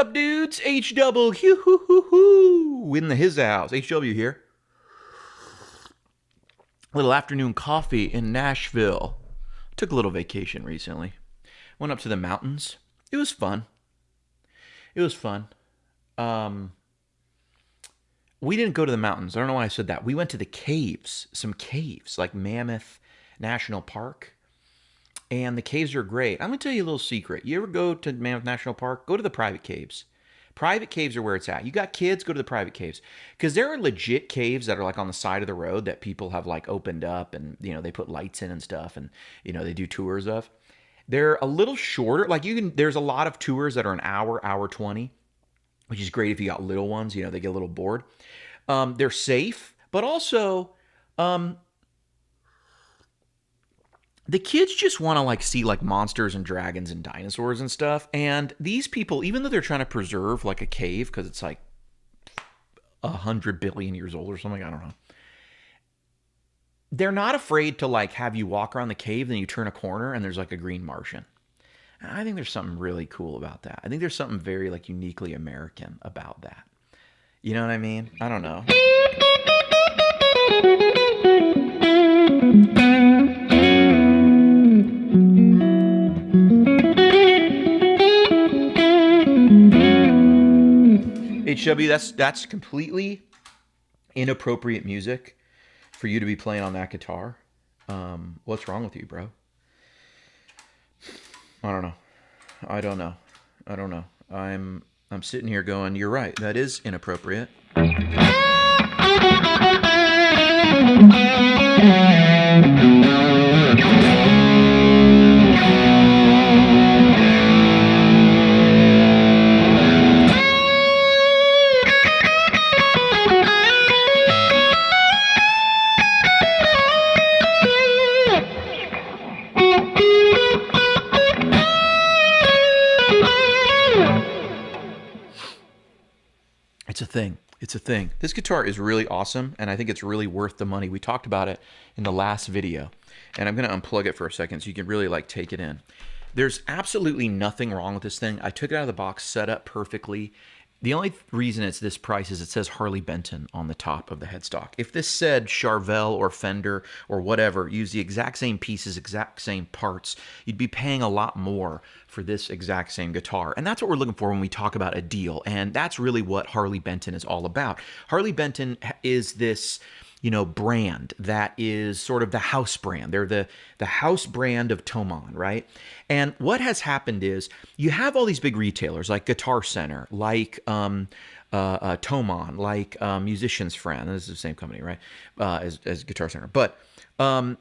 up, dudes? HW in his house. HW here. Little afternoon coffee in Nashville. Took a little vacation recently. Went up to the mountains. It was fun. Um, we didn't go to the mountains. I don't know why I said that. We went to the caves. Some caves, like Mammoth National Park. And the caves are great. I'm going to tell you a little secret. You ever go to Mammoth National Park? Go to the private caves. Private caves are where it's at. You got kids, go to the private caves. Because there are legit caves that are like on the side of the road that people have like opened up and, they put lights in and stuff and, they do tours of. They're a little shorter. Like there's a lot of tours that are an hour 20, which is great if you got little ones, they get a little bored. They're safe, but also, the kids just want to like see like monsters and dragons and dinosaurs and stuff. And these people, even though they're trying to preserve like a cave because it's like 100 billion years old or something, I don't know. They're not afraid to like have you walk around the cave, then you turn a corner and there's like a green Martian. And I think there's something really cool about that. I think there's something very like uniquely American about that. You know what I mean? I don't know. HW, that's completely inappropriate music for you to be playing on that guitar. What's wrong with you, bro? I don't know. I'm sitting here going, you're right. That is inappropriate. It's a thing. This guitar is really awesome, and I think it's really worth the money. We talked about it in the last video, and I'm going to unplug it for a second so you can really like take it in. There's absolutely nothing wrong with this thing. I took it out of the box, set up perfectly. The only reason it's this price is it says Harley Benton on the top of the headstock. If this said Charvel or Fender or whatever, use the exact same pieces, exact same parts, you'd be paying a lot more for this exact same guitar. And that's what we're looking for when we talk about a deal. And that's really what Harley Benton is all about. Harley Benton is this brand that is sort of the house brand. They're the house brand of Thomann, right? And what has happened is you have all these big retailers like Guitar Center, like Thomann, like Musician's Friend. This is the same company, right? As Guitar Center. But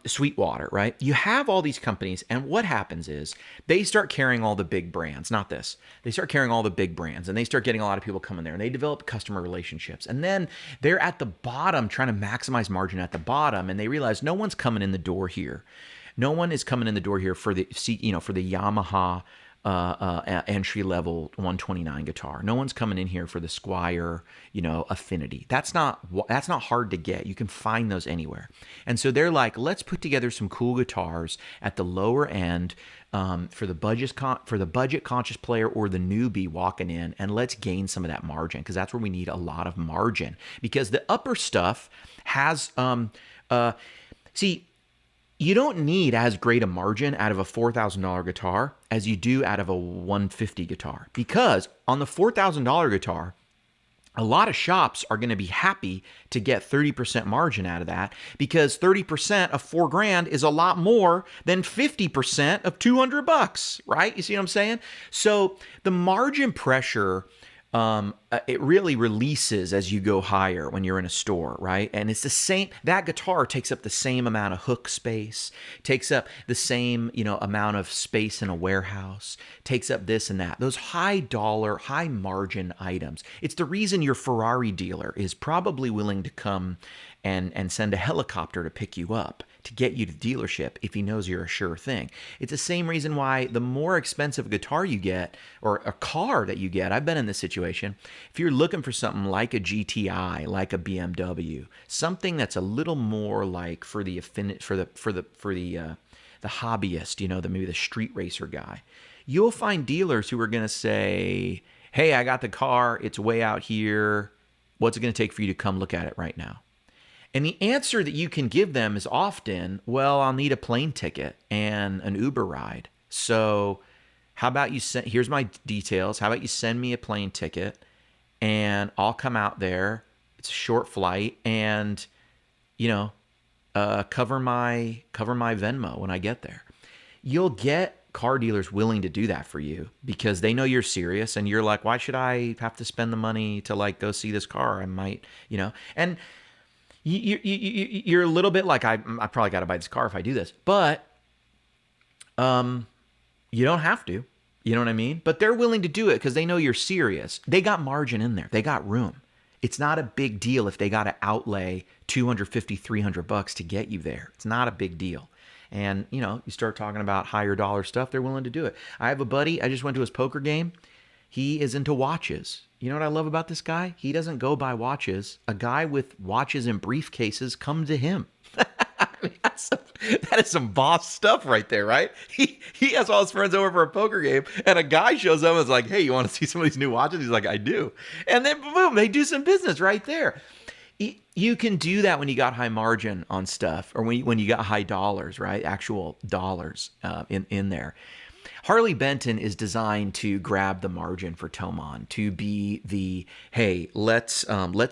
Sweetwater, right? You have all these companies, and what happens is they start carrying all the big brands, not this. They start carrying all the big brands, and they start getting a lot of people coming there, and they develop customer relationships. And then they're at the bottom trying to maximize margin at the bottom, and they realize no one's coming in the door here. No one is coming in the door here for the Yamaha entry-level 129 guitar. No one's coming in here for the Squier, Affinity. That's not hard to get. You can find those anywhere. And so they're like, let's put together some cool guitars at the lower end for the budget conscious player or the newbie walking in, and let's gain some of that margin because that's where we need a lot of margin because the upper stuff has you don't need as great a margin out of a $4,000 guitar as you do out of a $150 guitar. Because on the $4,000 guitar, a lot of shops are going to be happy to get 30% margin out of that because 30% of $4,000 is a lot more than 50% of $200, right? You see what I'm saying? So the margin pressure, it really releases as you go higher when you're in a store, right? And it's the same, that guitar takes up the same amount of hook space, takes up the same, amount of space in a warehouse, takes up this and that. Those high dollar, high margin items. It's the reason your Ferrari dealer is probably willing to come and send a helicopter to pick you up to get you to the dealership if he knows you're a sure thing. It's the same reason why the more expensive guitar you get or a car that you get, I've been in this situation, if you're looking for something like a GTI, like a BMW, something that's a little more like for the hobbyist, maybe the street racer guy, you'll find dealers who are going to say, Hey, I got the car. It's way out here. What's it going to take for you to come look at it right now? And the answer that you can give them is often, well, I'll need a plane ticket and an Uber ride. So how about you send, here's my details. How about you send me a plane ticket and I'll come out there. It's a short flight and, you know, cover my Venmo when I get there. You'll get car dealers willing to do that for you because they know you're serious and you're like, why should I have to spend the money to like go see this car? I might, and you're a little bit like, I probably got to buy this car if I do this, but you don't have to, you know what I mean? But they're willing to do it because they know you're serious. They got margin in there. They got room. It's not a big deal if they got to outlay $250, $300 to get you there. It's not a big deal. And, you start talking about higher dollar stuff, they're willing to do it. I have a buddy, I just went to his poker game. He is into watches. You know what I love about this guy? He doesn't go buy watches. A guy with watches and briefcases come to him. I mean, that is some boss stuff right there, right? He has all his friends over for a poker game, and a guy shows up and is like, hey, you want to see some of these new watches? He's like, I do. And then, boom, they do some business right there. You can do that when you got high margin on stuff or when you got high dollars, right? Actual dollars in there. Harley Benton is designed to grab the margin for Tomon, to be the, hey, let's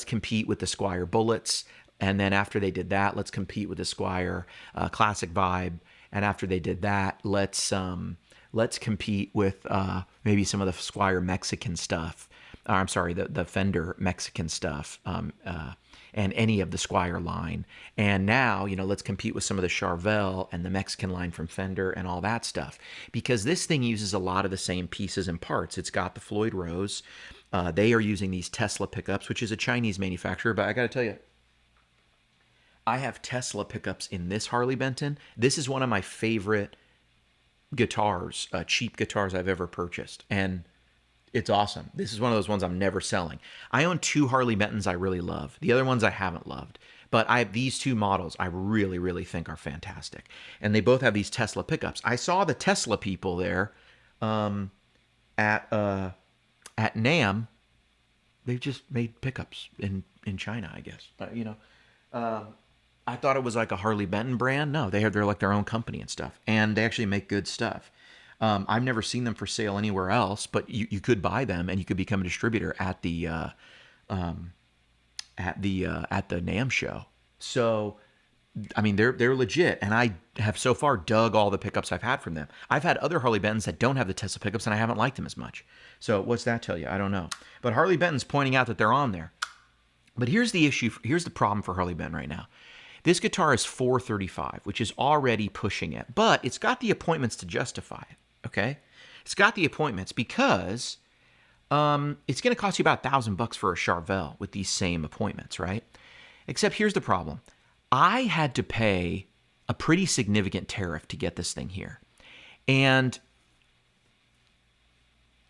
compete with the Squire Bullets. And then after they did that, let's compete with the Squire Classic Vibe. And after they did that, let's compete with maybe some of the Squire Mexican stuff. I'm sorry, the Fender Mexican stuff. And any of the Squire line. And now, let's compete with some of the Charvel and the Mexican line from Fender and all that stuff. Because this thing uses a lot of the same pieces and parts. It's got the Floyd Rose. They are using these Tesla pickups, which is a Chinese manufacturer. But I got to tell you, I have Tesla pickups in this Harley Benton. This is one of my favorite guitars, cheap guitars I've ever purchased. And it's awesome. This is one of those ones I'm never selling. I own 2 Harley Bentons I really love. The other ones I haven't loved. But I have these 2 models I really, really think are fantastic. And they both have these Tesla pickups. I saw the Tesla people there at NAMM. They've just made pickups in China, I guess. I thought it was like a Harley Benton brand. No, they're like their own company and stuff. And they actually make good stuff. I've never seen them for sale anywhere else, but you could buy them and you could become a distributor at the NAMM show. So, I mean, they're legit, and I have so far dug all the pickups I've had from them. I've had other Harley Bentons that don't have the Tesla pickups, and I haven't liked them as much. So, what's that tell you? I don't know. But Harley Benton's pointing out that they're on there. But here's the issue. Here's the problem for Harley Benton right now. This guitar is $435, which is already pushing it, but it's got the appointments to justify it. Okay, it's got the appointments because it's going to cost you about $1,000 for a Charvel with these same appointments, right? Except here's the problem. I had to pay a pretty significant tariff to get this thing here. And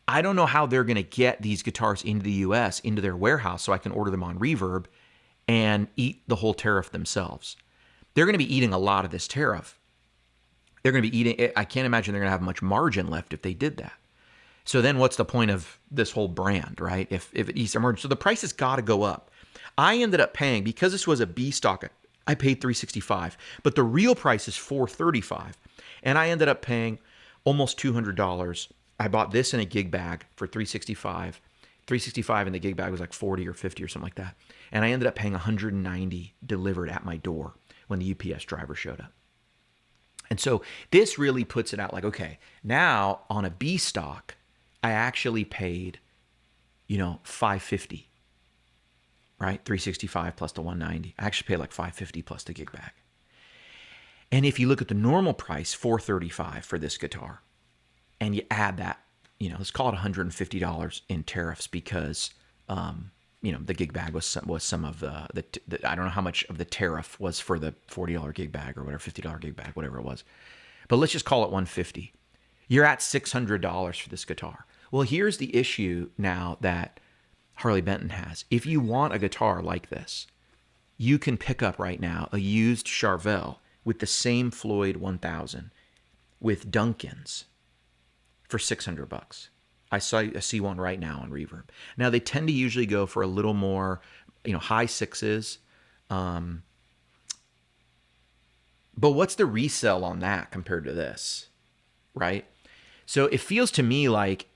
I don't know how they're going to get these guitars into the US, into their warehouse, so I can order them on Reverb and eat the whole tariff themselves. They're going to be eating a lot of this tariff. They're going to be eating, I can't imagine they're going to have much margin left if they did that. So then what's the point of this whole brand, right? If it eats their margin. So the price has got to go up. I ended up paying, because this was a B stock, I paid $365, but the real price is $435. And I ended up paying almost $200. I bought this in a gig bag for $365. $365 and the gig bag was like $40 or $50 or something like that. And I ended up paying $190 delivered at my door when the UPS driver showed up. And so this really puts it out like, okay, now on a B stock, I actually paid, $550, right? $365 plus the $190. I actually paid like $550 plus the gig bag. And if you look at the normal price, $435 for this guitar, and you add that, let's call it $150 in tariffs because, the gig bag was some of the I don't know how much of the tariff was for the $40 gig bag or whatever, $50 gig bag, whatever it was. But let's just call it $150. You're at $600 for this guitar. Well, here's the issue now that Harley Benton has. If you want a guitar like this, you can pick up right now a used Charvel with the same Floyd 1000 with Duncans for $600. I see one right now on Reverb. Now they tend to usually go for a little more, high sixes. But what's the resell on that compared to this, right? So it feels to me like,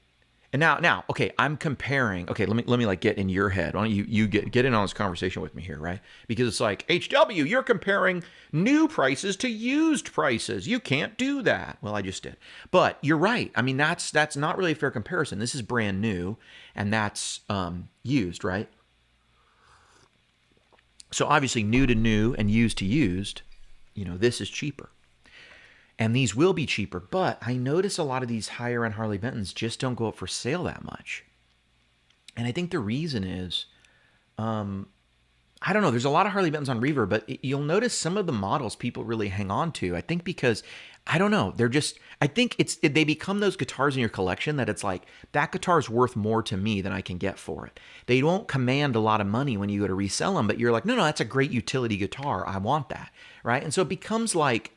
and now, okay, I'm comparing. Okay, let me like get in your head. Why don't you get in on this conversation with me here, right? Because it's like, HW, you're comparing new prices to used prices. You can't do that. Well, I just did. But you're right. I mean, that's not really a fair comparison. This is brand new, and that's used, right? So obviously, new to new and used to used, this is cheaper. And these will be cheaper, but I notice a lot of these higher end Harley Bentons just don't go up for sale that much. And I think the reason is, I don't know, there's a lot of Harley Bentons on Reverb, but you'll notice some of the models people really hang on to. I think because, I don't know, I think they become those guitars in your collection that it's like, that guitar is worth more to me than I can get for it. They won't command a lot of money when you go to resell them, but you're like, no, that's a great utility guitar. I want that, right? And so it becomes like,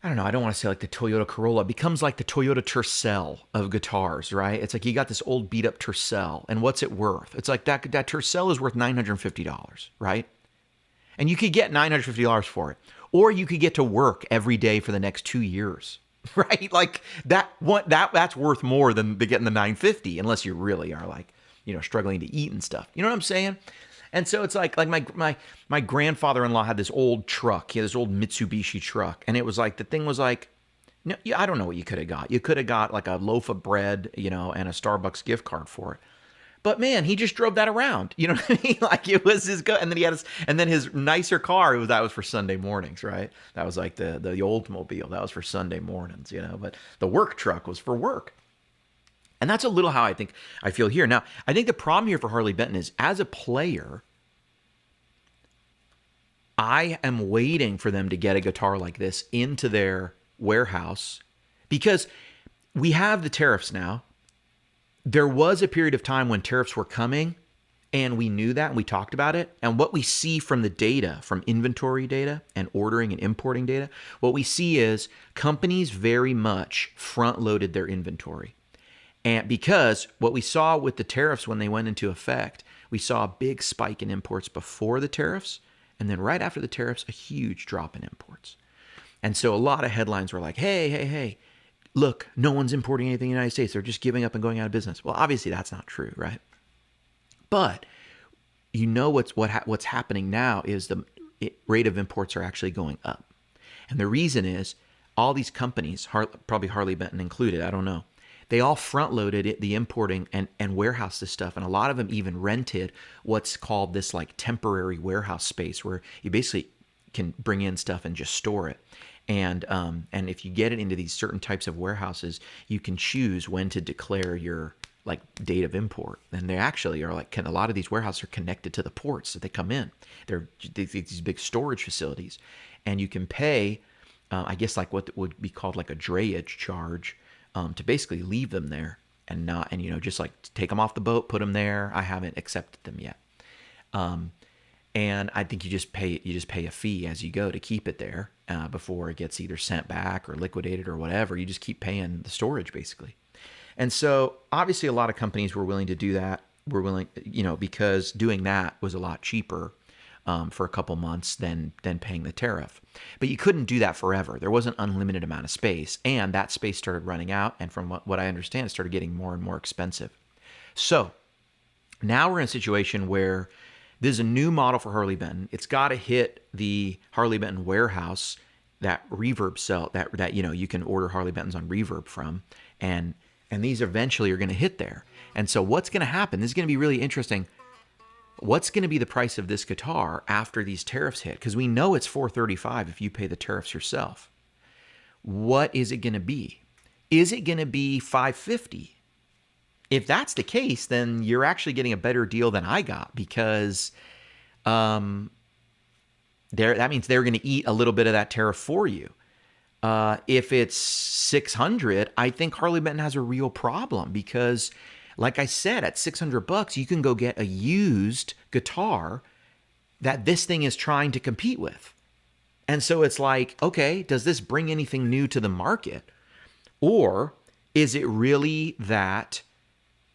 I don't know, I don't want to say like the Toyota Corolla. It becomes like the Toyota Tercel of guitars, right? It's like you got this old beat up Tercel, and what's it worth? It's like that Tercel is worth $950, right? And you could get $950 for it. Or you could get to work every day for the next 2 years, right? Like that's worth more than getting the $950, unless you really are like, struggling to eat and stuff. You know what I'm saying? And so it's like my grandfather-in-law had this old truck. He had this old Mitsubishi truck. And it was like, the thing was like, no, I don't know what you could have got. You could have got like a loaf of bread, and a Starbucks gift card for it. But man, he just drove that around. You know what I mean? Like it was his and then he had his nicer car, that was for Sunday mornings, right? That was like the Oldsmobile. That was for Sunday mornings, but the work truck was for work. And that's a little how I feel here. Now, I think the problem here for Harley Benton is, as a player, I am waiting for them to get a guitar like this into their warehouse, because we have the tariffs now. There was a period of time when tariffs were coming, and we knew that, and we talked about it. And what we see from the data, from inventory data and ordering and importing data, what we see is companies very much front-loaded their inventory. And because what we saw with the tariffs when they went into effect, we saw a big spike in imports before the tariffs, and then right after the tariffs, a huge drop in imports. And so a lot of headlines were like, hey, look, no one's importing anything in the United States. They're just giving up and going out of business. Well, obviously that's not true, right? But what's happening now is the rate of imports are actually going up. And the reason is all these companies, probably Harley Benton included, I don't know, they all front-loaded the importing and warehouse this stuff. And a lot of them even rented what's called this like temporary warehouse space, where you basically can bring in stuff and just store it. And if you get it into these certain types of warehouses, you can choose when to declare your like date of import. And they actually are like, a lot of these warehouses are connected to the ports that they come in. They're these big storage facilities. And you can pay, I guess like what would be called like a drayage charge, to basically leave them there and just like take them off the boat, put them there. I haven't accepted them yet. And I think you just pay a fee as you go to keep it there before it gets either sent back or liquidated or whatever. You just keep paying the storage basically. And so obviously a lot of companies were willing to do that. Because doing that was a lot cheaper for a couple months than paying the tariff. But you couldn't do that forever. There wasn't an unlimited amount of space, and that space started running out. And from what I understand, it started getting more and more expensive. So now we're in a situation where there's a new model for Harley Benton. It's got to hit the Harley Benton warehouse, that Reverb sell that you can order Harley Bentons on Reverb from, and these eventually are going to hit there. And so what's going to happen? This is going to be really interesting. What's going to be the price of this guitar after these tariffs hit? Because we know it's $435 if you pay the tariffs yourself. What is it going to be? Is it going to be $550? If that's the case, then you're actually getting a better deal than I got, because that means they're going to eat a little bit of that tariff for you. If it's $600, I think Harley Benton has a real problem, because like I said, at $600, you can go get a used guitar that this thing is trying to compete with. And so it's like, okay, does this bring anything new to the market? Or Is it really that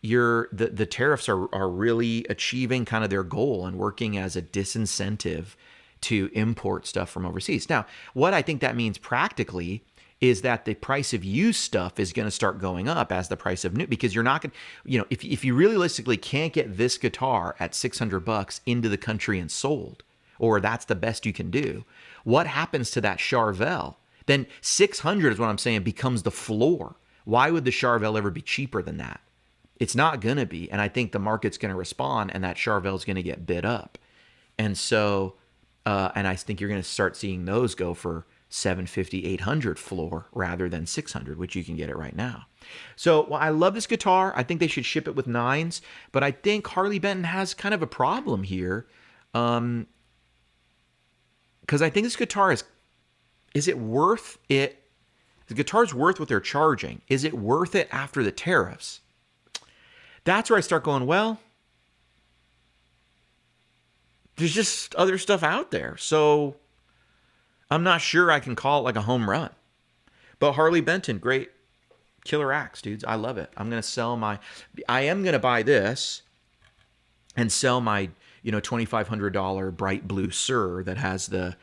the tariffs are really achieving kind of their goal and working as a disincentive to import stuff from overseas? Now, what I think that means practically is that the price of used stuff is going to start going up as the price of new, because you're not going to, if you realistically can't get this guitar at $600 into the country and sold, or that's the best you can do, what happens to that Charvel? Then 600 is what I'm saying becomes the floor. Why would the Charvel ever be cheaper than that? It's not going to be. And I think the market's going to respond, and that Charvel is going to get bid up. And so, and I think you're going to start seeing those go for 750, 800 floor rather than 600, which you can get it right now. So, well, I love this guitar. I think they should ship it with 9s, but I think Harley Benton has kind of a problem here. Because I think this guitar is it worth it? The guitar's worth what they're charging. Is it worth it after the tariffs? That's where I start going, well, there's just other stuff out there. So I'm not sure I can call it like a home run. But Harley Benton, great killer axe, dudes. I love it. I am going to buy this and sell my, $2,500 bright blue Sur that has the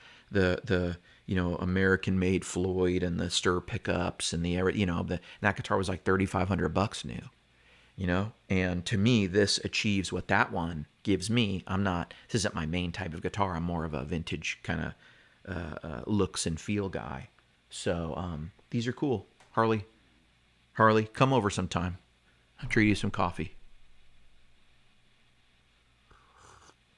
American-made Floyd and the stir pickups and that guitar was like $3,500 new. And to me, this achieves what that one gives me. This isn't my main type of guitar. I'm more of a vintage kind of looks and feel guy. So these are cool. Harley, come over sometime. I'll treat you some coffee.